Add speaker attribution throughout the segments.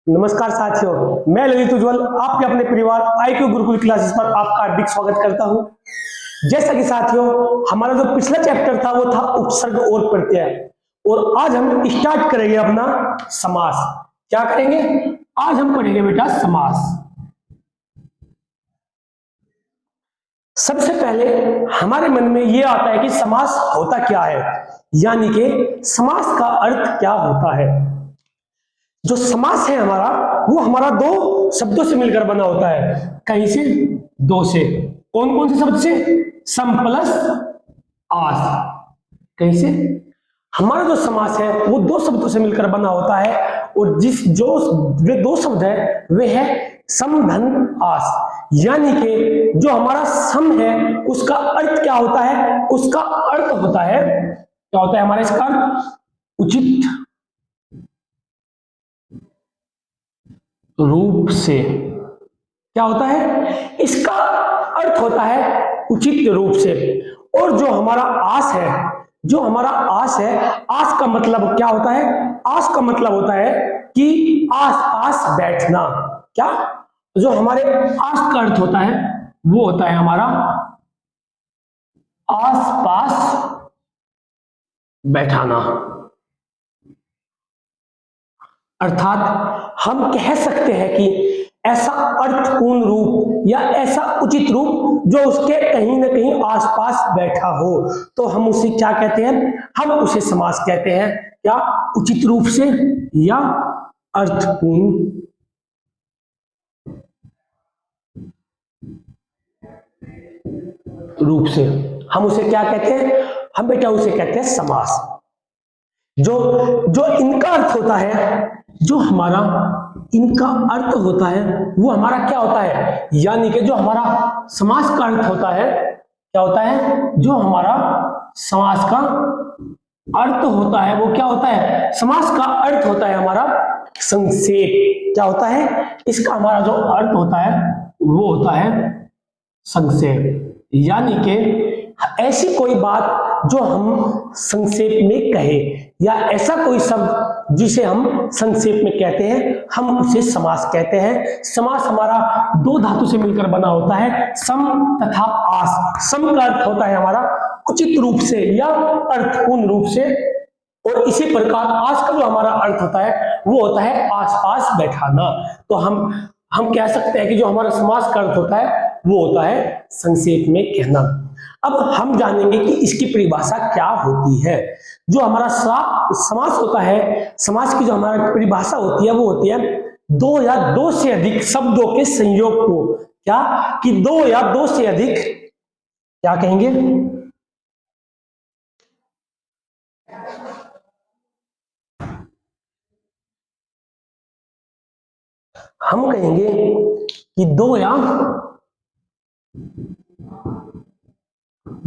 Speaker 1: नमस्कार साथियों, मैं ललित उज्ज्वल आपके अपने परिवार IQ गुरुकुल क्लासेस पर आपका हार्दिक स्वागत करता हूं। जैसा कि साथियों हमारा जो पिछला चैप्टर था वो था उपसर्ग और प्रत्यय, और आज हम स्टार्ट करेंगे अपना समास। क्या करेंगे? आज हम पढ़ेंगे बेटा समास। सबसे पहले हमारे मन में ये आता है कि समास होता क्या है, यानी कि समास का अर्थ क्या होता है। जो समास है हमारा वो हमारा दो शब्दों से मिलकर बना होता है। कहीं से? दो से। कौन कौन से शब्द से? सम प्लस आस। कहीं से? हमारा जो समास है वो दो शब्दों से मिलकर बना होता है, और वे दो शब्द है वे है सम धन आस। यानी कि जो हमारा सम है उसका अर्थ क्या होता है? उसका अर्थ होता है, क्या होता है हमारा इसका अर्थ? उचित रूप से। क्या होता है? इसका अर्थ होता है उचित रूप से। और जो हमारा आस है, आस का मतलब क्या होता है? आस का मतलब होता है कि आस पास बैठना। क्या? जो हमारे आस का अर्थ होता है वो होता है हमारा आस पास बैठाना। अर्थात हम कह सकते हैं कि ऐसा अर्थपूर्ण रूप या ऐसा उचित रूप जो उसके कहीं ना कहीं आसपास बैठा हो, तो हम उसे क्या कहते हैं? हम उसे समास कहते हैं। क्या? उचित रूप से या अर्थपूर्ण रूप से हम उसे क्या कहते हैं? हम बेटा उसे कहते हैं समास। जो इनका अर्थ होता है, जो हमारा इनका अर्थ होता है वो हमारा क्या होता है? यानी कि जो हमारा समास का अर्थ होता है, क्या होता है? जो हमारा समास का अर्थ होता है वो क्या होता है? समास का अर्थ होता है हमारा संक्षेप। क्या होता है? इसका हमारा जो अर्थ होता है वो होता है संक्षेप। यानी कि ऐसी कोई बात जो हम संक्षेप में कहे, या ऐसा कोई शब्द जिसे हम संक्षेप में कहते हैं, हम उसे समास कहते हैं। समास हमारा दो धातु से मिलकर बना होता है, सम तथा आस। सम का अर्थ होता है हमारा उचित रूप से या अर्थपूर्ण रूप से, और इसी प्रकार आस का जो हमारा अर्थ होता है वो होता है आसपास बैठाना। तो हम कह सकते हैं कि जो हमारा समास का अर्थ होता है वो होता है संक्षेप में कहना। अब हम जानेंगे कि इसकी परिभाषा क्या होती है। जो हमारा समास होता है, समास की जो हमारी परिभाषा होती है वो होती है दो या दो से अधिक शब्दों के संयोग को। क्या? कि दो या दो से अधिक, क्या कहेंगे? हम कहेंगे कि दो या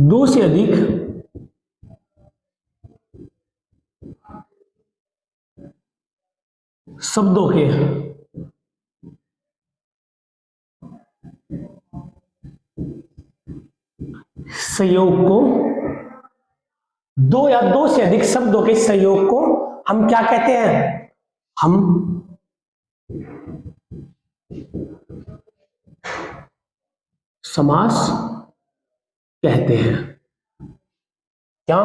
Speaker 1: दो से अधिक शब्दों के संयोग को, दो या दो से अधिक शब्दों के संयोग को हम क्या कहते हैं? हम समास कहते हैं। क्या?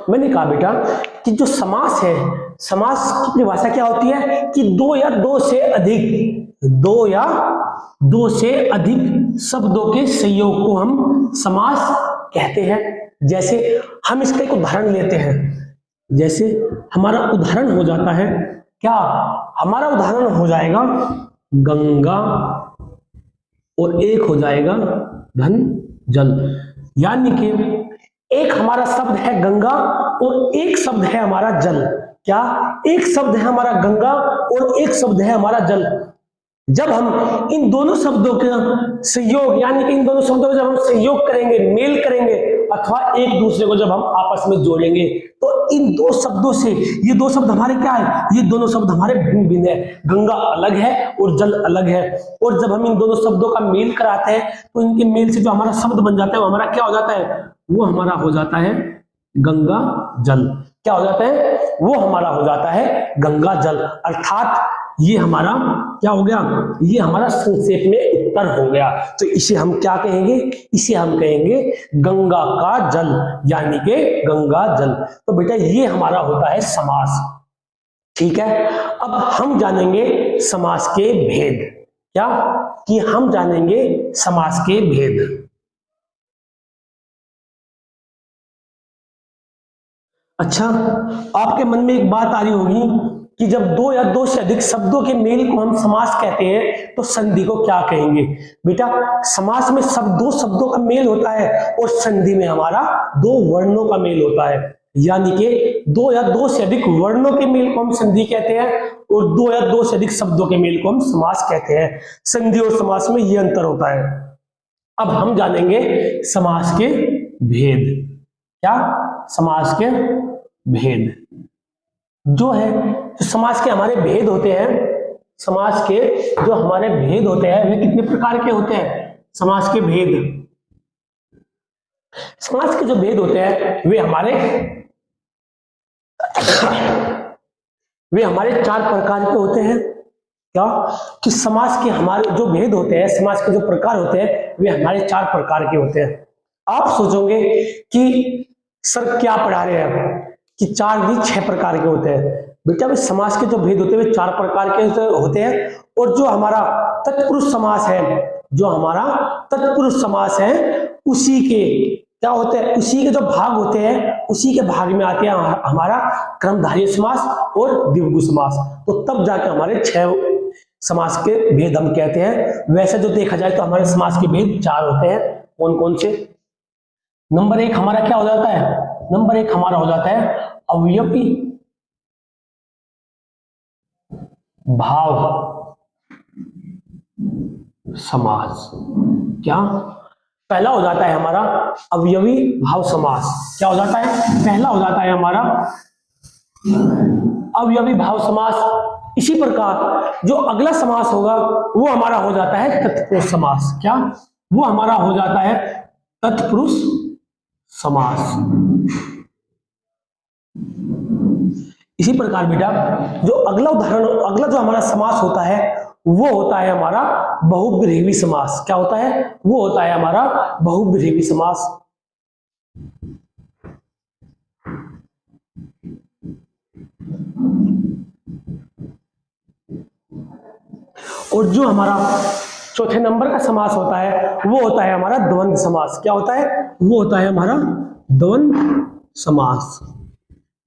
Speaker 1: मैंने कहा बेटा कि जो समास है, समास की परिभाषा क्या होती है? कि दो या दो से अधिक शब्दों के संयोग को हम समास कहते हैं। जैसे हम इसका एक उदाहरण लेते हैं। जैसे हमारा उदाहरण हो जाता है, क्या? हमारा उदाहरण हो जाएगा गंगा, और एक हो जाएगा धन जल। यानी कि एक हमारा शब्द है गंगा और एक शब्द है हमारा जल। क्या? एक शब्द है हमारा गंगा और एक शब्द है हमारा जल। जब हम इन दोनों शब्दों का संयोग, यानी कि इन दोनों शब्दों को जब हम संयोग करेंगे, मेल करेंगे, अथवा एक दूसरे को जब हम आपस में जोड़ेंगे, तो इन दो शब्दों से, ये दो शब्द हमारे क्या है? ये दोनों शब्द हमारे भिन्न भिन्न है। गंगा अलग है और जल अलग है। और जब हम इन दोनों शब्दों का मेल कराते हैं तो इनके मेल से जो हमारा शब्द बन जाता है वो हमारा क्या हो जाता है? वो हमारा हो जाता है गंगा जल। क्या हो जाता है? वो हमारा हो जाता है गंगा जल। अर्थात ये हमारा क्या हो गया, ये हमारा संक्षेप में उत्तर हो गया। तो इसे हम क्या कहेंगे, इसे हम कहेंगे गंगा का जल, यानी कि गंगा जल। तो बेटा ये हमारा होता है समास। ठीक है, अब हम जानेंगे समास के भेद। क्या कि हम जानेंगे समास के भेद। अच्छा, आपके मन में एक बात आ रही होगी कि जब दो या दो से अधिक शब्दों के मेल को हम समास कहते हैं तो संधि को क्या कहेंगे। बेटा समास में दो शब्दों का मेल होता है और संधि में हमारा दो वर्णों का मेल होता है, यानी कि दो या दो से अधिक वर्णों के मेल को हम संधि कहते हैं और दो या दो से अधिक शब्दों के मेल को हम समास कहते हैं। संधि और समास में यह अंतर होता है। अब हम जानेंगे समास के भेद। क्या, समास के भेद जो है, जो समास के हमारे भेद होते हैं, समास के जो हमारे भेद होते हैं वे कितने प्रकार के होते हैं। समास के भेद, समास के जो भेद होते हैं वे हमारे चार प्रकार के होते हैं। क्या कि समास के हमारे जो भेद होते हैं, समास के जो प्रकार होते हैं वे हमारे चार प्रकार के होते हैं। आप सोचोगे कि सर क्या पढ़ा रहे हैं कि चार भी 6 प्रकार के होते हैं। बेटा भी समास के जो भेद होते हैं वे 4 प्रकार के होते हैं और जो हमारा तत्पुरुष समास है, जो हमारा तत्पुरुष समास है उसी के क्या होते हैं, उसी के जो भाग होते हैं उसी के भाग में आते हैं हमारा क्रमधारय समास और द्विगु समास। तो तब जाकर हमारे 6 समास के भेद हम कहते हैं। वैसे जो देखा जाए तो हमारे समास के भेद 4 होते हैं। कौन कौन से। नंबर 1 हमारा क्या हो जाता है, नंबर 1 हमारा हो जाता है अवयवी भाव समास। क्या, पहला हो जाता है हमारा अवयवी भाव समास। क्या हो जाता है, पहला हो जाता है हमारा अवयवी भाव समास। इसी प्रकार जो अगला समास होगा वो हमारा हो जाता है तत्पुरुष समास। क्या, वो हमारा हो जाता है तत्पुरुष समास। इसी प्रकार बेटा जो अगला जो हमारा समास होता है वो होता है हमारा बहुब्रीहि समास। क्या होता है, वो होता है हमारा बहुब्रीहि समास। और जो हमारा चौथे नंबर का समास होता है वो होता है हमारा द्वंद्व समास। क्या होता है, वो होता है हमारा द्वंद्व समास।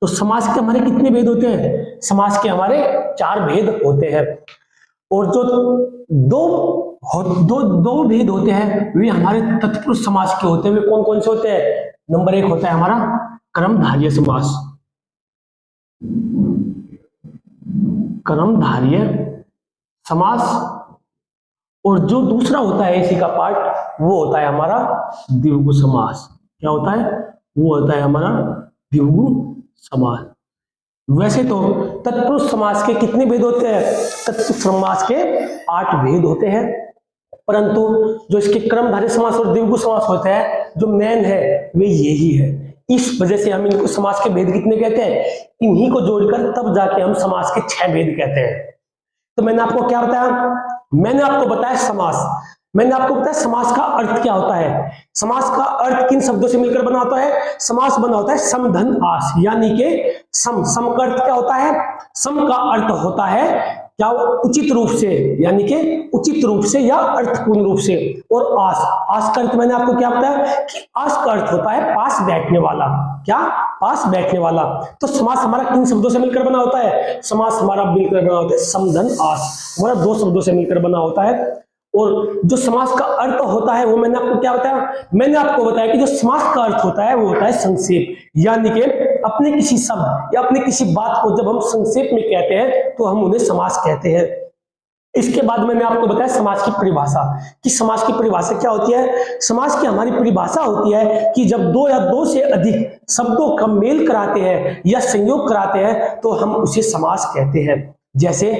Speaker 1: तो समास के हमारे कितने भेद होते हैं, समास के हमारे 4 भेद होते हैं। और जो दो भेद होते हैं वे हमारे तत्पुरुष समास के होते हैं। वे कौन कौन से होते हैं। नंबर 1 होता है हमारा क्रमधारय समास, क्रमधारय समास। और जो दूसरा होता है इसी का पार्ट वो होता है हमारा द्विगु समास। क्या होता है, वो होता है हमारा द्विगु समास। वैसे तो तत्पुरुष समास के कितने भेद होते हैं, तत्पुरुष समास के 8 भेद होते हैं, परंतु जो इसके क्रमधारय समास और द्विगु समास होते हैं जो मेन है वे यही है। इस वजह से हम इनको समास के भेद कितने कहते हैं, इन्हीं को जोड़कर तब जाके हम समास के 6 भेद कहते हैं। तो मैंने आपको क्या बताया, मैंने आपको बताया समास, मैंने आपको बताया समास का अर्थ क्या होता है। समास का अर्थ किन शब्दों से मिलकर बना होता है, समास बना होता है सम धन आस, यानी कि सम का अर्थ क्या होता है, सम का अर्थ होता है क्या, उचित रूप से, यानी कि उचित रूप से या अर्थपूर्ण रूप से। और आस का अर्थ मैंने आपको क्या बताया कि आस का अर्थ होता है पास बैठने वाला। क्या, पास बैठने वाला। तो समास हमारा किन शब्दों से मिलकर बना होता है, समास हमारा मिलकर बना होता है समधन आस, हमारा 2 शब्दों से मिलकर बना होता है। और जो समास का अर्थ होता है वो मैंने आपको क्या बताया, मैंने आपको बताया कि जो समास का अर्थ होता है वो होता है संक्षेप, यानी कि अपने किसी शब्द या अपने किसी बात को जब हम संक्षेप में कहते हैं तो हम उन्हें समास कहते हैं। इसके बाद मैंने आपको बताया समास की परिभाषा, कि समास की परिभाषा क्या होती है। समास की हमारी परिभाषा होती है कि जब 2 या 2 से अधिक शब्दों का मेल कराते हैं या संयोग कराते हैं तो हम उसे समास कहते हैं। जैसे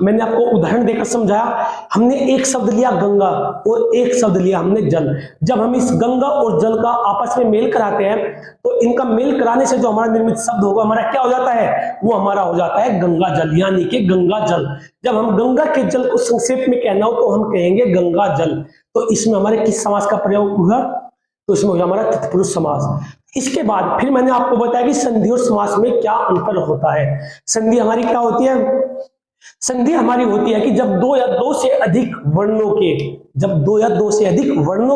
Speaker 1: मैंने आपको उदाहरण देकर समझाया। हमने एक शब्द लिया गंगा और एक शब्द लिया हमने जल। जब हम इस गंगा और जल का आपस में मेल कराते हैं तो इनका मेल कराने से जो हमारा निर्मित शब्द होगा हमारा क्या हो जाता है, वो हमारा हो जाता है गंगा जल, यानी कि गंगा जल। जब हम गंगा के जल को संक्षेप में कहना हो तो हम कहेंगे गंगा जल। तो इसमें हमारे किस समास का प्रयोग हुआ, तो इसमें होगा हमारा तत्पुरुष समास। इसके बाद फिर मैंने आपको बताया कि संधि और समास में क्या अंतर होता है। संधि हमारी क्या होती है, संधि हमारी होती है कि जब दो या दो से अधिक वर्णों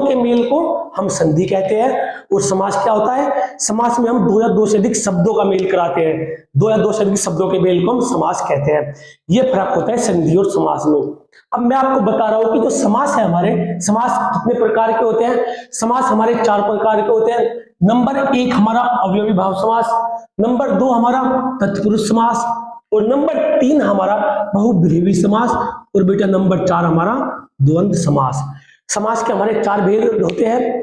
Speaker 1: के मेल को हम संधि कहते हैं। और समास क्या होता है, समास में हम दो या दो से अधिक शब्दों का मेल कराते हैं, दो या दो से अधिक शब्दों के मेल को हम समास कहते हैं। यह फर्क होता है संधि और समास में। अब मैं आपको बता रहा हूं कि जो समास है हमारे, समास कितने प्रकार के होते हैं। समास हमारे 4 प्रकार के होते हैं। नंबर 1 हमारा अवयवी भाव समास, नंबर 2 हमारा तत्पुरुष समास, और नंबर 3 हमारा बहुब्रीहि समास, और बेटा नंबर 4 हमारा द्वंद्व समास। समास के हमारे 4 भेद होते हैं,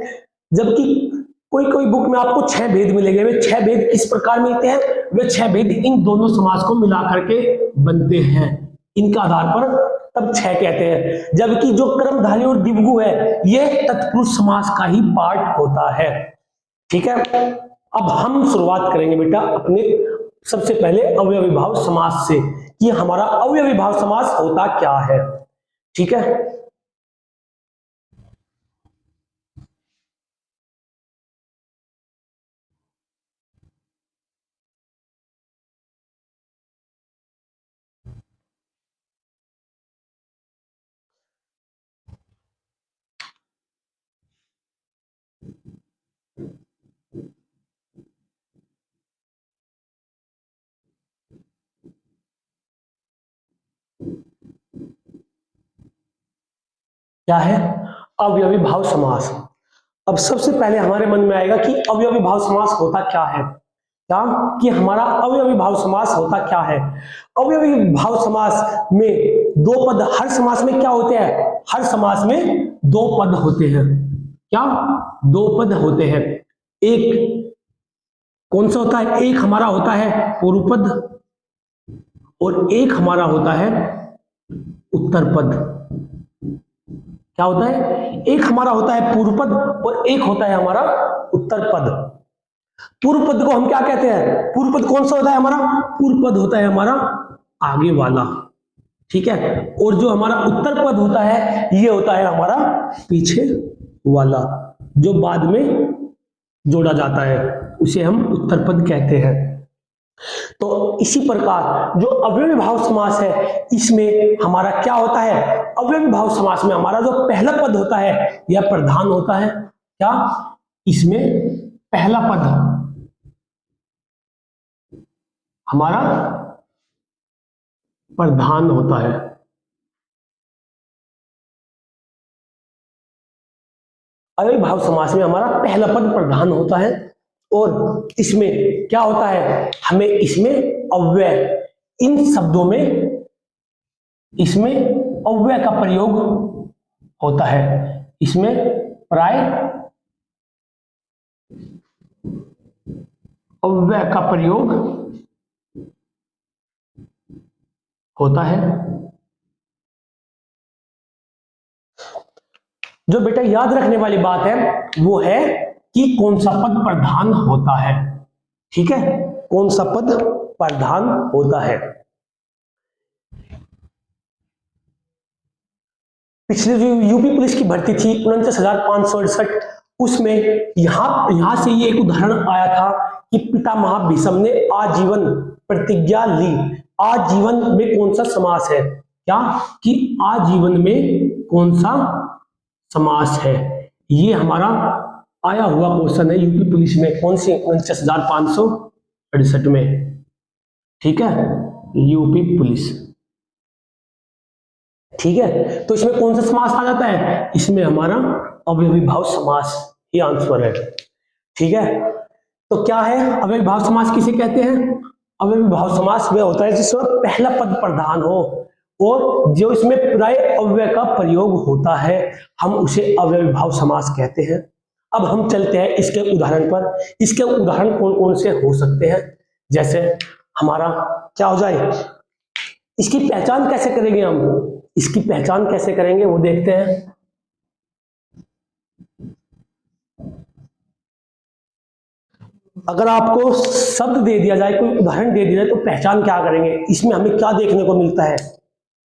Speaker 1: जबकि कोई बुक में आपको 6 भेद मिलेंगे। वे 6 भेद किस प्रकार मिलते हैं, वे 6 भेद इन दोनों समास को मिला करके बनते हैं। इनका आधार पर तब 6 कहते हैं। जबकि जो कर्मधारय और द्विगु है ये तत्पुरुष समास का ही पार्ट होता है। ठीक है, अब हम शुरुआत करेंगे बेटा अपने सबसे पहले अवयवी भाव समास से कि हमारा अवयवी भाव समास होता क्या है। ठीक है, क्या है अवयवी भाव समास। अब सबसे पहले हमारे मन में आएगा कि अवयवी भाव समास होता क्या है, क्या कि हमारा अवयवी भाव समास होता क्या है। अवयवी भाव समास में 2 पद, हर समास में क्या होते हैं, हर समास में 2 पद होते हैं। क्या 2 पद होते हैं। एक कौन सा होता है, एक हमारा होता है पूर्व पद और एक हमारा होता है उत्तर पद। क्या होता है, एक हमारा होता है पूर्व पद और एक होता है हमारा उत्तर पद। पूर्व पद को हम क्या कहते हैं, पूर्व पद कौन सा होता है हमारा, पूर्व पद होता है हमारा आगे वाला। ठीक है, और जो हमारा उत्तर पद होता है ये होता है हमारा पीछे वाला, जो बाद में जोड़ा जाता है, उसे हम उत्तर पद कहते हैं। तो इसी प्रकार जो अवयवी भाव समास है इसमें हमारा क्या होता है, अवयवी भाव समास में हमारा जो पहला पद होता है यह प्रधान होता है। क्या, इसमें पहला पद हमारा प्रधान होता है। अवयवी भाव समास में हमारा पहला पद प्रधान होता है और इसमें क्या होता है, हमें इसमें अव्यय, इन शब्दों में इसमें अव्यय का प्रयोग होता है। इसमें प्राय अव्यय का प्रयोग होता है। जो बेटा याद रखने वाली बात है वो है कि कौन सा पद प्रधान होता है। ठीक है, कौन सा पद प्रधान होता है। पिछले जो यूपी पुलिस की भर्ती थी 49,568, उसमें यहां से ये एक उदाहरण आया था कि पितामह भीष्म ने आजीवन प्रतिज्ञा ली। आजीवन में कौन सा समास है, क्या कि आजीवन में कौन सा समास है, ये हमारा आया हुआ क्वेश्चन है यूपी पुलिस में। कौन सी, 49,568 में। ठीक है, यूपी पुलिस। ठीक है, तो इसमें कौन सा समास आ जाता है, इसमें हमारा अवयवी भाव समास ही आंसर है। ठीक है, तो क्या है अवयवी भाव समास किसे कहते हैं, अवयवी भाव समास वह होता है जिसमें पहला पद प्रधान हो और जो इसमें प्राय अव्यय का प्रयोग होता है, हम उसे अवयवी भाव समास कहते हैं। अब हम चलते हैं इसके उदाहरण पर। इसके उदाहरण कौन कौन से हो सकते हैं, जैसे हमारा क्या हो जाए, इसकी पहचान कैसे करेंगे हम? इसकी पहचान कैसे करेंगे वो देखते हैं। अगर आपको शब्द दे दिया जाए, कोई उदाहरण दे दिया जाए, तो पहचान क्या करेंगे? इसमें हमें क्या देखने को मिलता है?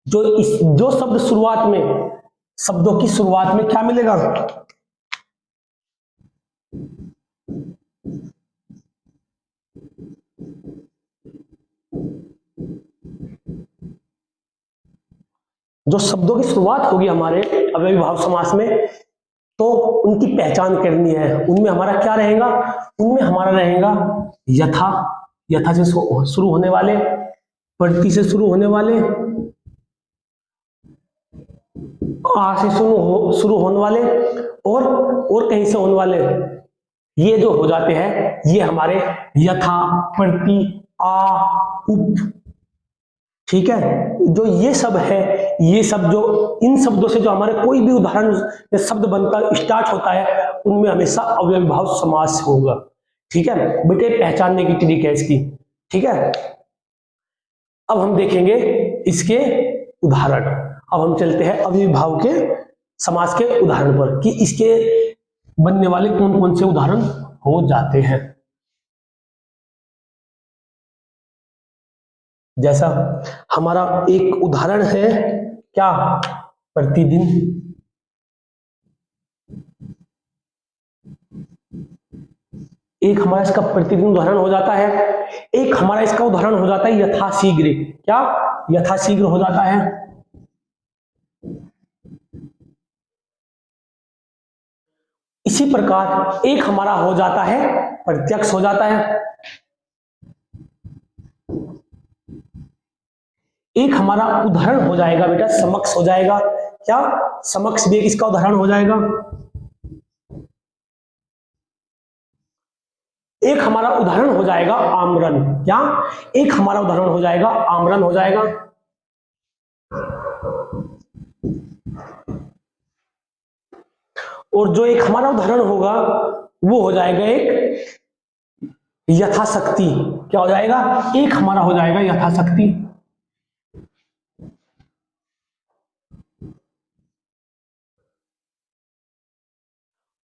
Speaker 1: जो शब्द शुरुआत में, शब्दों की शुरुआत में क्या मिलेगा? जो शब्दों की शुरुआत होगी हमारे अव्ययी भाव समास में, तो उनकी पहचान करनी है। उनमें हमारा क्या रहेगा? उनमें हमारा रहेगा यथा, यथा से शुरू होने वाले, प्रति से शुरू होने वाले, आ से शुरू होने वाले, और कहीं से होने वाले। ये जो हो जाते हैं ये हमारे यथा, प्रति, आ, उप, ठीक है। जो ये सब है, ये सब जो इन शब्दों से जो हमारे कोई भी उदाहरण शब्द बनकर स्टार्ट होता है, उनमें हमेशा अव्ययी भाव समास होगा। ठीक है बेटे, पहचानने की ट्रिक है इसकी। ठीक है, अब हम देखेंगे इसके उदाहरण। अब हम चलते हैं अव्ययी भाव के समास के उदाहरण पर कि इसके बनने वाले कौन कौन से उदाहरण हो जाते हैं। जैसा हमारा एक उदाहरण है क्या? प्रतिदिन। एक हमारा इसका प्रतिदिन उदाहरण हो जाता है। एक हमारा इसका उदाहरण हो जाता है यथाशीघ्र। क्या? यथाशीघ्र हो जाता है। इसी प्रकार एक हमारा हो जाता है प्रत्यक्ष हो जाता है। एक हमारा उदाहरण हो जाएगा बेटा समक्ष हो जाएगा। क्या? समक्ष भी एक इसका उदाहरण हो जाएगा। एक हमारा उदाहरण हो जाएगा आमरण। क्या? एक हमारा उदाहरण हो जाएगा आमरण हो जाएगा। और जो एक हमारा उदाहरण होगा वो हो जाएगा एक यथाशक्ति। क्या हो जाएगा? एक हमारा हो जाएगा यथाशक्ति।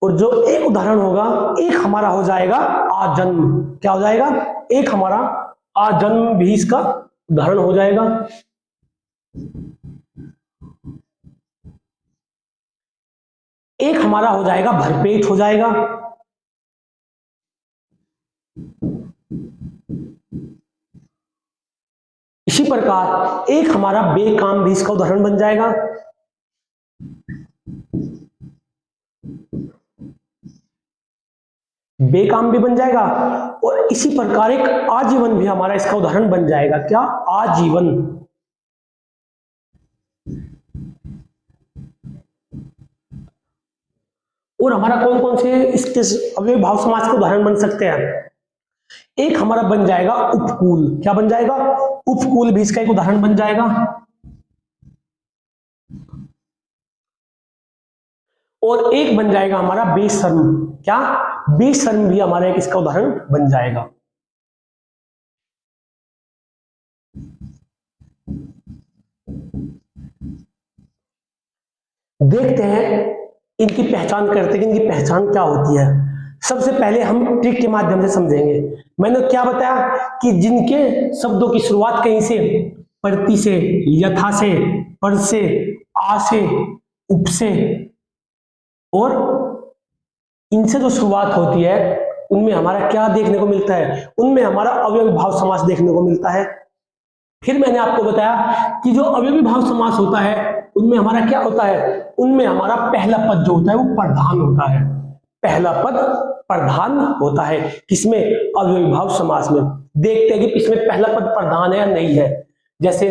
Speaker 1: और जो एक उदाहरण होगा एक हमारा हो जाएगा आजन्म। क्या हो जाएगा? एक हमारा आजन्म भी इसका उदाहरण हो जाएगा। एक हमारा हो जाएगा भरपेट हो जाएगा। इसी प्रकार एक हमारा बेकाम भी इसका उदाहरण बन जाएगा। बेकाम भी बन जाएगा। और इसी प्रकार एक आजीवन भी हमारा इसका उदाहरण बन जाएगा। क्या? आजीवन। और हमारा कौन कौन से इसके अव्ययी भाव समास के उदाहरण बन सकते हैं? एक हमारा बन जाएगा उपकूल। क्या बन जाएगा? उपकूल भी इसका एक उदाहरण बन जाएगा। और एक बन जाएगा हमारा बेशर्म। क्या? बेशर्म भी हमारा एक इसका उदाहरण बन जाएगा। देखते हैं इनकी पहचान करते हैं कि इनकी पहचान क्या होती है। सबसे पहले हम ट्रिक के माध्यम से समझेंगे। मैंने क्या बताया कि जिनके शब्दों की शुरुआत कहीं से, प्रति से, यथा से, पर से, आ से, उप से, और इनसे जो शुरुआत होती है उनमें हमारा क्या देखने को मिलता है? उनमें हमारा अव्ययी भाव समास देखने को मिलता है। फिर मैंने आपको बताया कि जो अव्ययी भाव समास होता है उनमें हमारा क्या होता है? उनमें हमारा पहला पद जो होता है वो प्रधान होता है। पहला पद प्रधान होता है। किसमें? अव्ययी भाव समास में। देखते हैं कि इसमें पहला पद प्रधान है या नहीं है। जैसे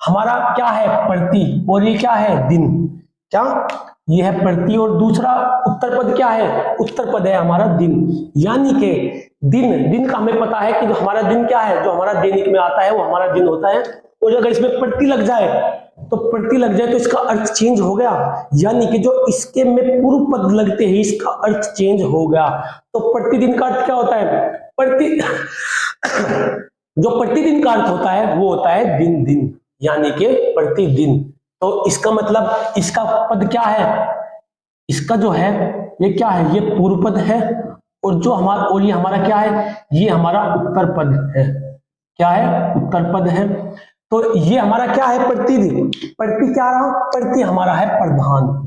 Speaker 1: हमारा क्या है? प्रति, और ये क्या है? दिन। क्या? ये है प्रति, और दूसरा उत्तर पद क्या है? उत्तर पद है हमारा दिन। यानी कि दिन का हमें पता है कि जो हमारा दिन क्या है, जो हमारा दैनिक में आता है वो हमारा दिन होता है। और अगर इसमें प्रति लग जाए तो इसका अर्थ चेंज हो गया। यानी कि जो इसके में पूर्व पद लगते ही इसका अर्थ चेंज हो गया। तो प्रतिदिन का अर्थ क्या होता है? जो प्रतिदिन का अर्थ होता है वो होता है दिन दिन। यानी कि प्रतिदिन। तो इसका मतलब इसका पद क्या है, इसका जो है ये क्या है, ये पूर्व पद है, और जो हमारा, और ये हमारा क्या है, ये हमारा उत्तर पद है। क्या है, उत्तर पद है। तो ये हमारा क्या है, प्रतिदिन। प्रति क्या रहा, प्रति हमारा है प्रधान,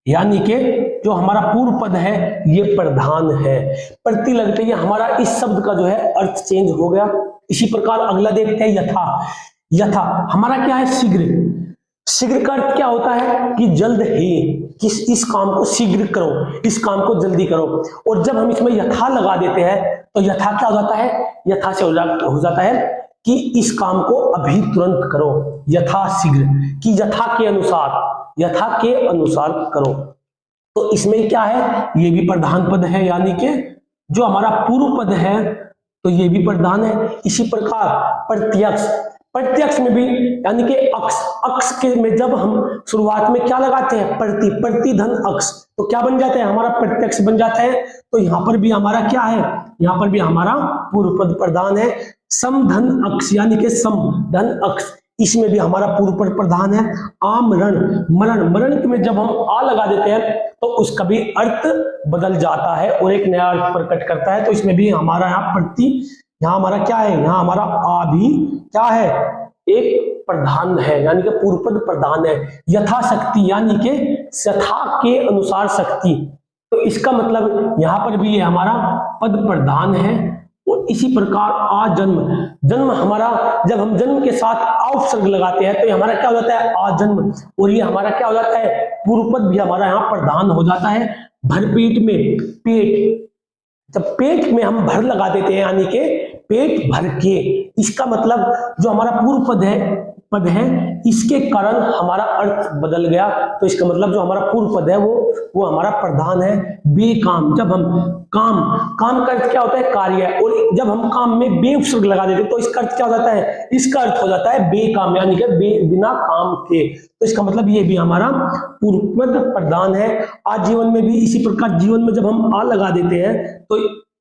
Speaker 1: यानी कि जो हमारा पूर्व पद है ये प्रधान है। प्रति लगते ही हमारा इस शब्द का जो है अर्थ चेंज हो गया। इसी प्रकार अगला देखते हैं यथा। यथा हमारा क्या है, शीघ्र। शीघ्र का अर्थ क्या होता है कि जल्द ही, किस इस काम को शीघ्र करो, इस काम को जल्दी करो। और जब हम इसमें यथा लगा देते हैं तो यथा क्या हो जाता है, यथा से हो जाता है कि इस काम को अभी तुरंत करो, यथा शीघ्र, कि यथा के अनुसार, यथा के अनुसार करो। तो इसमें क्या है, ये भी प्रधान पद है, यानी कि जो हमारा पूर्व पद है तो ये भी प्रधान है। इसी प्रकार प्रत्यक्ष, प्रत्यक्ष में भी यानी कि अक्ष, अक्ष के में जब हम शुरुआत में क्या लगाते हैं, प्रति, प्रतिधन अक्ष, तो क्या बन जाता है, हमारा प्रत्यक्ष बन जाता है। तो यहां पर भी हमारा क्या है, यहां पर भी हमारा पूर्व पद प्रधान है। समधन अक्ष यानी कि समधन अक्ष, इसमें भी हमारा पूर्व पद प्रधान है। आमरण, मरण, मरण में जब हम आ लगा देते हैं तो उसका भी अर्थ बदल जाता है और एक नया अर्थ प्रकट करता है। तो इसमें भी हमारा यहाँ प्रति, यहाँ हमारा क्या है, यहाँ हमारा आ भी क्या है, एक प्रधान है, यानी कि पूर्व पद प्रधान है। यथाशक्ति यानी कि यथा के अनुसार शक्ति, तो इसका मतलब यहाँ पर भी ये हमारा पद प्रधान है। और इसी प्रकार आ जन्म, जन्म हमारा, जब हम जन्म के साथ आ उपसर्ग लगाते हैं तो ये हमारा क्या हो जाता है, आ जन्म, और ये हमारा क्या हो जाता है, पूर्व पद भी हमारा यहाँ प्रधान हो जाता है। भरपेट में, पेट, जब पेट में हम भर लगा देते हैं यानी कि पेट भर के, इसका मतलब जो हमारा पूर्व पद है इसके कारण हमारा अर्थ बदल गया। तो इसका मतलब जो हमारा पूर्व पद है वो हमारा प्रधान है। बेकाम, जब हम काम, काम का अर्थ क्या होता है, कार्य, और जब हम काम में बे उपसर्ग लगा देते तो इसका अर्थ क्या हो जाता है, इसका अर्थ हो जाता है बेकाम, यानी कि बिना काम के। तो इसका मतलब ये भी हमारा पूर्व पद प्रधान है। आज जीवन में भी इसी प्रकार, जीवन में जब हम आ लगा देते हैं तो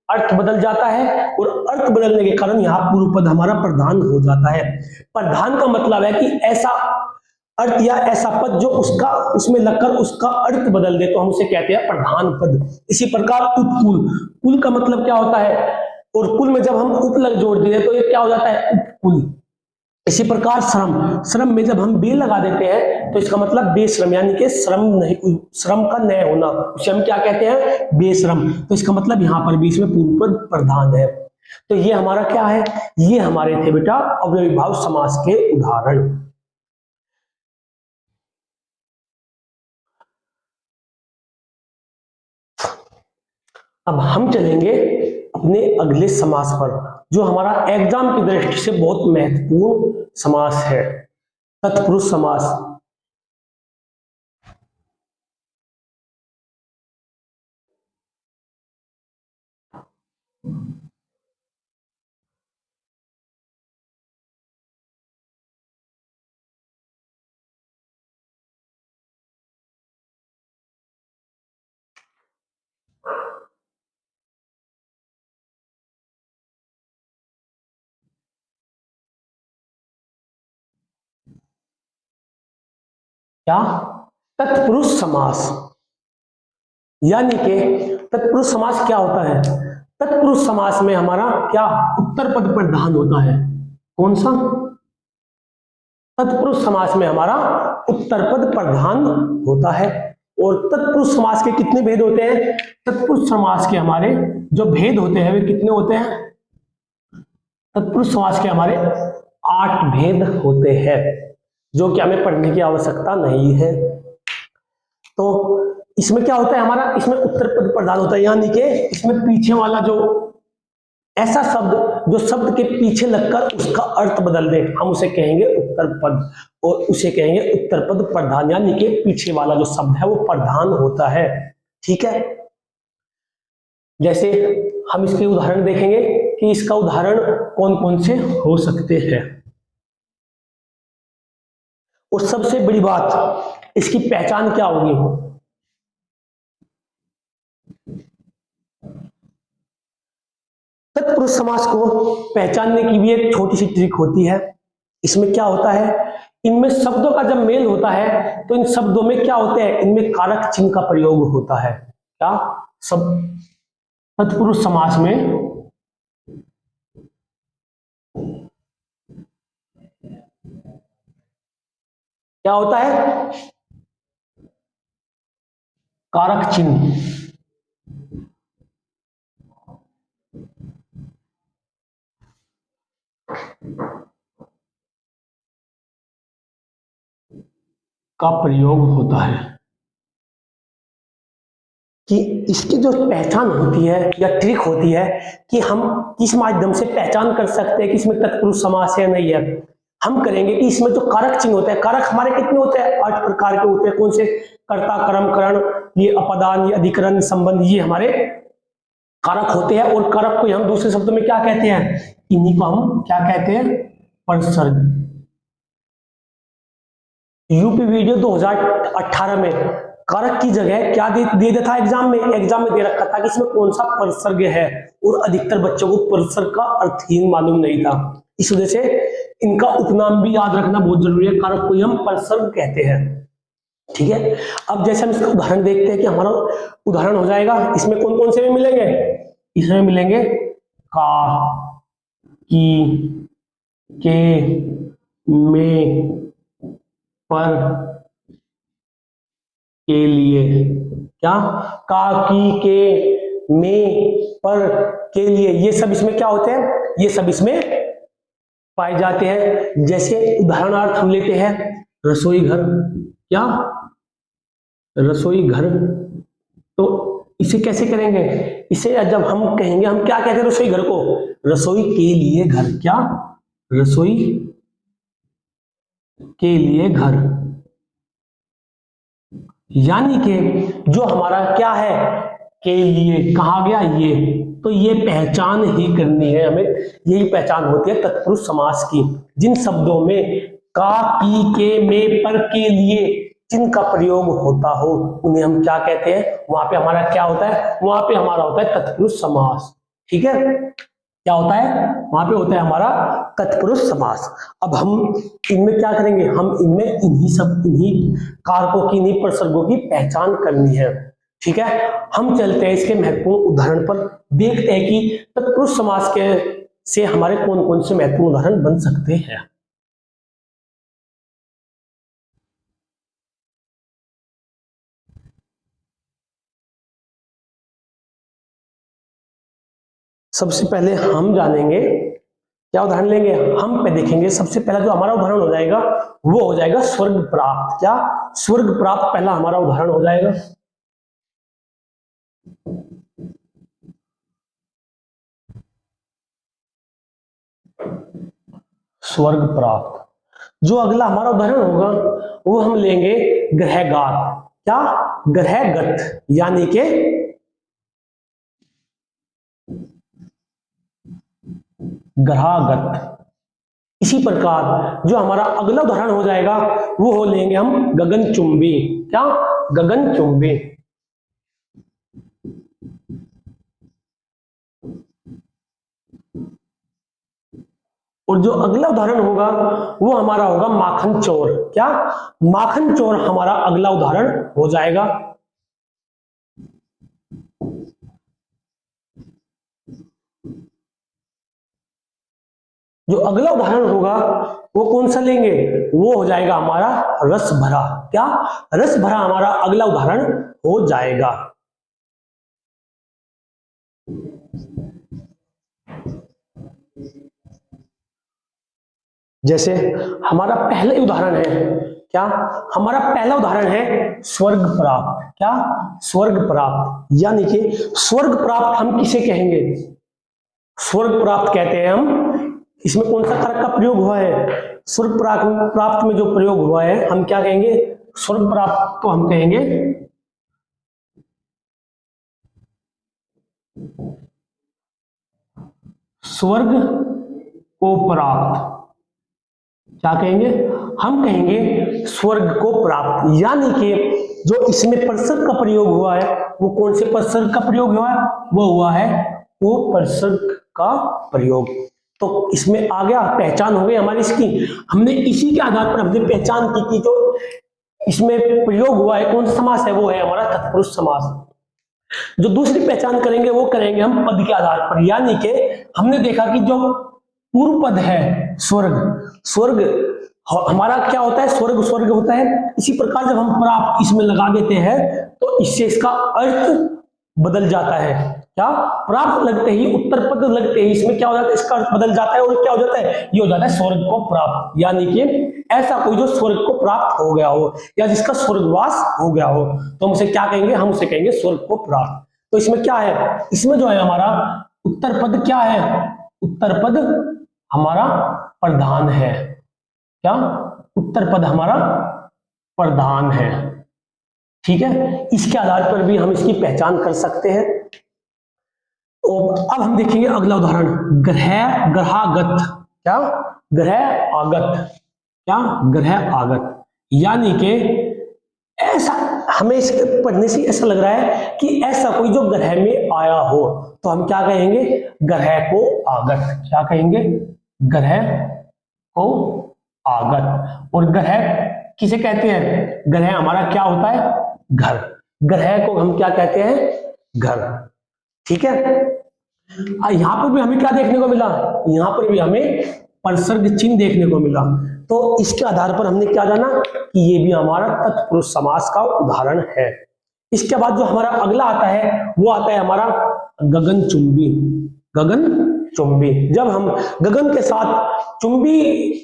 Speaker 1: अर्थ बदल जाता है, और अर्थ बदलने के कारण यहाँ पूर्व पद हमारा प्रधान हो जाता है। प्रधान का मतलब है कि ऐसा अर्थ या ऐसा पद जो उसका, उसमें लगकर उसका अर्थ बदल दे, तो हम उसे कहते हैं प्रधान पद। इसी प्रकार उपकुल, कुल का मतलब क्या होता है, और कुल में जब हम उप लग जोड़ देते तो ये क्या हो जाता है, उपकुल। इसी प्रकार श्रम, श्रम में जब हम बे लगा देते हैं तो इसका मतलब बेश्रम, यानी कि श्रम नहीं, श्रम का न होना, उसे हम क्या कहते हैं, बेश्रम। तो इसका मतलब यहाँ पर भी इसमें पूर्व पद प्रधान है। तो ये हमारा क्या है, ये हमारे थे बेटा अव्ययी भाव समास के उदाहरण। अब हम चलेंगे अपने अगले समास पर, जो हमारा एग्जाम की दृष्टि से बहुत महत्वपूर्ण समास है, तत्पुरुष समास। क्या, तत्पुरुष समास, यानी कि तत्पुरुष समास क्या होता है, तत्पुरुष समास में हमारा क्या उत्तर पद प्रधान होता है। कौन सा, तत्पुरुष समास में हमारा उत्तर पद प्रधान होता है। और तत्पुरुष समास के कितने भेद होते हैं, तत्पुरुष समास के हमारे जो भेद होते हैं वे कितने होते हैं, तत्पुरुष समास के हमारे 8 भेद होते हैं, जो कि हमें पढ़ने की आवश्यकता नहीं है। तो इसमें क्या होता है हमारा, इसमें उत्तर पद प्रधान होता है, यानी कि इसमें पीछे वाला जो ऐसा शब्द जो शब्द के पीछे लगकर उसका अर्थ बदल दे, हम उसे कहेंगे उत्तर पद, और उसे कहेंगे उत्तर पद प्रधान, यानी कि पीछे वाला जो शब्द है वो प्रधान होता है। ठीक है, जैसे हम इसके उदाहरण देखेंगे कि इसका उदाहरण कौन कौन से हो सकते हैं। और सबसे बड़ी बात, इसकी पहचान क्या होगी, तत्पुरुष समास को पहचानने की भी एक छोटी सी ट्रिक होती है। इसमें क्या होता है, इनमें शब्दों का जब मेल होता है तो इन शब्दों में क्या होते हैं, इनमें कारक चिन्ह का प्रयोग होता है। क्या सब तत्पुरुष समास में क्या होता है, कारक चिन्ह। का प्रयोग होता है कि इसकी जो पहचान होती है या ट्रिक होती है कि हम किस माध्यम से पहचान कर सकते हैं कि इसमें तत्पुरुष समास है नहीं है। हम करेंगे कि इसमें जो कारक चिन्ह होते हैं, कारक हमारे कितने होते हैं, 8 प्रकार के होते हैं। कौन से, कर्ता, कर्म, करण, ये अपदान, ये अधिकरण, संबंध, ये हमारे कारक होते हैं। और कारक को हम दूसरे शब्दों में क्या कहते हैं, इन्हीं को हम क्या कहते हैं, परसर्ग। यूपी वीडियो 2018 में कारक की जगह क्या दे दिया था एग्जाम में दे रखा था कि इसमें कौन सा परसर्ग है, और अधिकतर बच्चों को परसर्ग का अर्थ ही मालूम नहीं था। इस वजह से इनका उपनाम भी याद रखना बहुत जरूरी है। कारक को हम परसर्ग कहते हैं। ठीक है, अब जैसे हम इसका उदाहरण देखते हैं कि हमारा उदाहरण हो जाएगा, इसमें कौन कौन से में मिलेंगे, इसमें मिलेंगे का, की, के, में, पर, के लिए। क्या, का, की, के, में, पर, के लिए, ये सब इसमें क्या होते हैं, ये सब इसमें पाए जाते हैं। जैसे उदाहरणार्थ हम लेते हैं रसोई घर। क्या, रसोई घर, तो इसे कैसे करेंगे, इसे जब हम कहेंगे, हम क्या कहते हैं रसोई घर को, रसोई के लिए घर। क्या, रसोई के लिए घर, यानी कि जो हमारा क्या है, के लिए कहा गया ये, तो ये पहचान ही करनी है हमें। यही पहचान होती है तत्पुरुष समास की। जिन शब्दों में का, की, के, में, पर, के लिए चिन्ह का प्रयोग होता हो उन्हें हम क्या कहते हैं, वहां पे हमारा क्या होता है, वहां पे हमारा होता है तत्पुरुष समास। ठीक है, क्या होता है, वहां पे होता है हमारा तत्पुरुष समास। अब हम इनमें क्या करेंगे, हम इनमें इन्हीं कारकों की, इन्हीं प्रसर्गों की पहचान करनी है। ठीक है, हम चलते हैं इसके महत्वपूर्ण उदाहरण पर, देखते हैं कि तत्पुरुष समास के से हमारे कौन कौन से महत्वपूर्ण उदाहरण बन सकते हैं। सबसे पहले हम जानेंगे, क्या उदाहरण लेंगे, हम पे देखेंगे। सबसे पहला जो हमारा उदाहरण हो जाएगा वो हो जाएगा स्वर्ग प्राप्त। क्या, स्वर्ग प्राप्त पहला हमारा उदाहरण हो जाएगा। स्वर्ग प्राप्त। जो अगला हमारा उदाहरण होगा वो हम लेंगे ग्रहगात। क्या, ग्रहगत, यानी कि ग्रहागत। इसी प्रकार जो हमारा अगला उदाहरण हो जाएगा वो हो लेंगे हम गगनचुंबी। क्या, गगनचुंबी। और जो अगला उदाहरण होगा वो हमारा होगा माखन चोर। क्या, माखन चोर हमारा अगला उदाहरण हो जाएगा। जो अगला उदाहरण होगा वो कौन सा लेंगे, वो हो जाएगा हमारा रस भरा। क्या, रस भरा हमारा अगला उदाहरण हो जाएगा। जैसे हमारा पहला उदाहरण है, क्या, हमारा पहला उदाहरण है स्वर्ग प्राप्त। क्या, स्वर्ग प्राप्त, यानी कि स्वर्ग प्राप्त हम किसे कहेंगे, स्वर्ग प्राप्त कहते हैं हम, इसमें कौन सा कारक का प्रयोग हुआ है, स्वर्ग प्राप्त में जो प्रयोग हुआ है हम क्या कहेंगे, स्वर्ग प्राप्त तो हम कहेंगे स्वर्ग को प्राप्त। क्या कहेंगे, हम कहेंगे स्वर्ग को प्राप्त, यानी कि जो इसमें परसर्ग का प्रयोग हुआ है वो कौन से परसर्ग का प्रयोग हुआ है, वो हुआ है वो परसर्ग का प्रयोग। तो इसमें आ गया, पहचान हो गई हमारी इसकी। हमने इसी के आधार पर हमने पहचान की कि जो इसमें प्रयोग हुआ है कौन सा समास है, वो है हमारा तत्पुरुष समास। जो दूसरी पहचान करेंगे वो करेंगे हम पद के आधार पर, यानी कि हमने देखा कि जो पूर्व पद है स्वर्ग, स्वर्ग हमारा क्या होता है, स्वर्ग स्वर्ग होता है। इसी प्रकार जब हम प्राप्त इसमें लगा देते हैं तो इससे इसका अर्थ बदल जाता है। क्या, प्राप्त लगते ही, उत्तर पद लगते ही इसमें क्या हो जाता है, इसका अर्थ बदल जाता है और क्या हो जाता है, ये हो जाता है स्वर्ग को प्राप्त। यानी कि ऐसा कोई जो स्वर्ग को प्राप्त हो गया हो या जिसका स्वर्गवास हो गया हो, तो हम उसे क्या कहेंगे, हम उसे कहेंगे स्वर्ग को प्राप्त। तो इसमें क्या है, इसमें जो है हमारा उत्तर पद क्या है, उत्तर पद हमारा प्रधान है। क्या, उत्तर पद हमारा प्रधान है। ठीक है, इसके आधार पर भी हम इसकी पहचान कर सकते हैं। और अब हम देखेंगे अगला उदाहरण, ग्रह ग्रहागत। क्या, ग्रह आगत, क्या, ग्रह आगत, यानी कि ऐसा हमें इसके पढ़ने से ऐसा लग रहा है कि ऐसा कोई जो ग्रह में आया हो, तो हम क्या कहेंगे, ग्रह को आगत। क्या कहेंगे, ग्रह को आगत। और ग्रह किसे कहते हैं, ग्रह हमारा क्या होता है, घर। ग्रह को हम क्या कहते हैं, घर। ठीक है, यहां पर भी हमें क्या देखने को मिला, यहां पर भी हमें परसर्ग चिन्ह देखने को मिला। तो इसके आधार पर हमने क्या जाना कि ये भी हमारा तत्पुरुष समास का उदाहरण है। इसके बाद जो हमारा अगला आता है वो आता है हमारा गगनचुंबी। गगनचुंबी, जब हम गगन के साथ चुंबी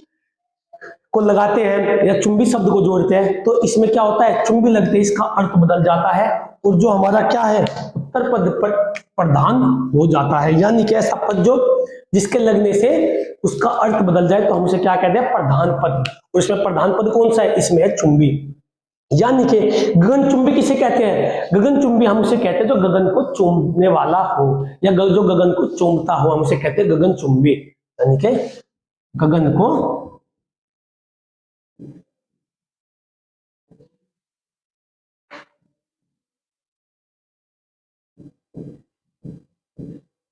Speaker 1: को लगाते हैं या चुंबी शब्द को जोड़ते हैं तो इसमें क्या होता है, चुंबी लगते ही इसका अर्थ बदल जाता है और जो हमारा क्या है, उत्तर पद पर प्रधान हो जाता है। यानी कि ऐसा पद जो जिसके लगने से उसका अर्थ बदल जाए तो हम उसे क्या कहते हैं, प्रधान पद। और इसमें प्रधान पद कौन सा है, इसमें है चुंबी। यानी कि गगन चुंबी किसे कहते हैं, गगन चुंबी हम उसे कहते हैं जो गगन को चूमने वाला हो या जो गगन को चूमता हो, हम उसे कहते हैं गगन चुंबी। यानी कि गगन को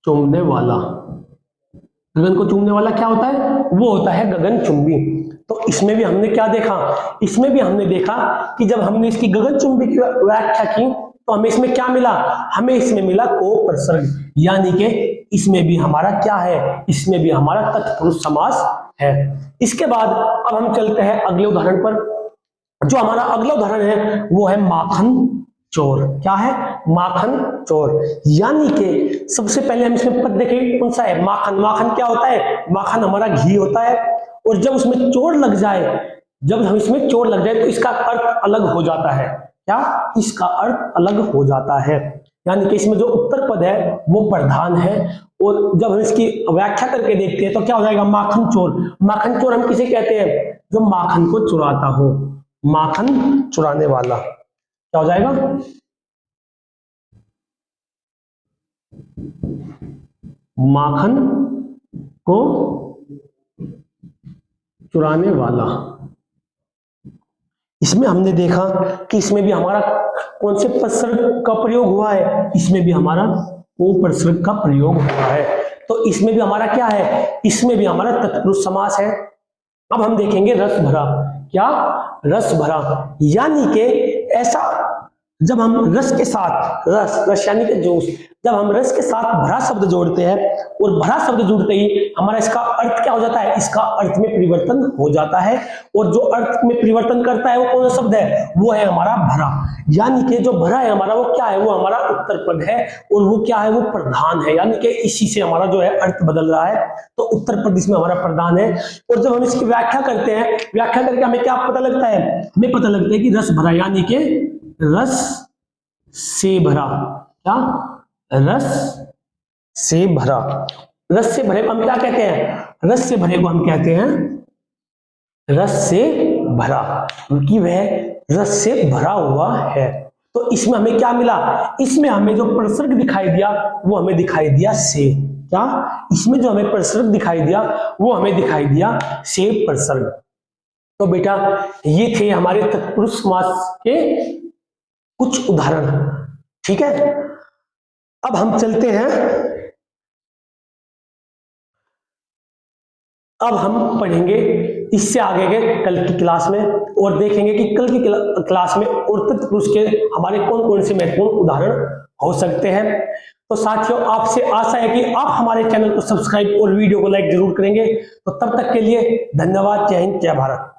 Speaker 1: चूमने वाला, गगन को चूमने वाला क्या होता है, वो होता है गगनचुंबी। तो इसमें भी हमने क्या देखा, इसमें भी हमने देखा कि जब हमने इसकी गगनचुंबी की व्याख्या की तो हमें इसमें क्या मिला, हमें इसमें मिला को प्रसर्ग। यानी कि इसमें भी हमारा क्या है, इसमें भी हमारा तत्पुरुष समास है। इसके बाद अब हम चलते हैं अगले उदाहरण पर। जो हमारा अगला उदाहरण है वो है माखन चोर। क्या है, माखन चोर। यानी कि सबसे पहले हम इसमें पद देखें कौन सा है, माखन। माखन क्या होता है, माखन हमारा घी होता है और जब उसमें चोर लग जाए, जब हम इसमें चोर लग जाए तो इसका अर्थ अलग हो जाता है। क्या, इसका अर्थ अलग हो जाता है। यानी कि इसमें जो उत्तर पद है वो प्रधान है और जब हम इसकी व्याख्या करके देखते हैं तो क्या हो जाएगा, माखन चोर। माखन चोर हम किसे कहते हैं, जो माखन को चुराता हो, माखन चुराने वाला। क्या हो जाएगा, माखन को चुराने वाला। इसमें हमने देखा कि इसमें भी हमारा कौन से प्रसर्ग का प्रयोग हुआ है, इसमें भी हमारा वो प्रसर्ग का प्रयोग हुआ है। तो इसमें भी हमारा क्या है, इसमें भी हमारा तत्पुरुष समास है। अब हम देखेंगे रस भरा। क्या, रस भरा, यानी कि ऐसा जब हम रस के साथ, रस रस यानी कि जूस, जब हम रस के साथ भरा शब्द जोड़ते हैं और भरा शब्द जुड़ते ही हमारा इसका अर्थ क्या हो जाता है, इसका अर्थ में परिवर्तन हो जाता है और जो अर्थ में परिवर्तन करता है वो कौन सा शब्द है, वो है हमारा भरा। यानी कि जो भरा है हमारा वो क्या है, वो हमारा उत्तर पद है और वो क्या है, वो प्रधान है। यानी कि इसी से हमारा जो है अर्थ बदल रहा है, तो उत्तर पद इसमें हमारा प्रधान है। और जब हम इसकी व्याख्या करते हैं, व्याख्या करके हमें क्या पता लगता है, हमें पता लगता है कि रस भरा, यानी कि रस से भरा। क्या, रस से भरा। रस से भरे को हम क्या कहते हैं, रस से भरे को हम कहते हैं रस से भरा, क्योंकि वह रस से भरा हुआ है। तो इसमें हमें क्या मिला, इसमें हमें जो प्रसर्ग दिखाई दिया वो हमें दिखाई दिया से। क्या, इसमें जो हमें प्रसर्ग दिखाई दिया वो हमें दिखाई दिया से प्रसर्ग। तो बेटा ये थे हमारे तत्पुरुष समास के कुछ उदाहरण। ठीक है, अब हम चलते हैं अब हम पढ़ेंगे इससे आगे के कल की क्लास में और देखेंगे कि कल की क्लास में उर्वरित पुरुष के हमारे कौन कौन से महत्वपूर्ण उदाहरण हो सकते हैं। तो साथियों, आपसे आशा है कि आप हमारे चैनल को सब्सक्राइब और वीडियो को लाइक जरूर करेंगे। तो तब तक के लिए धन्यवाद। जय हिंद, जय भारत।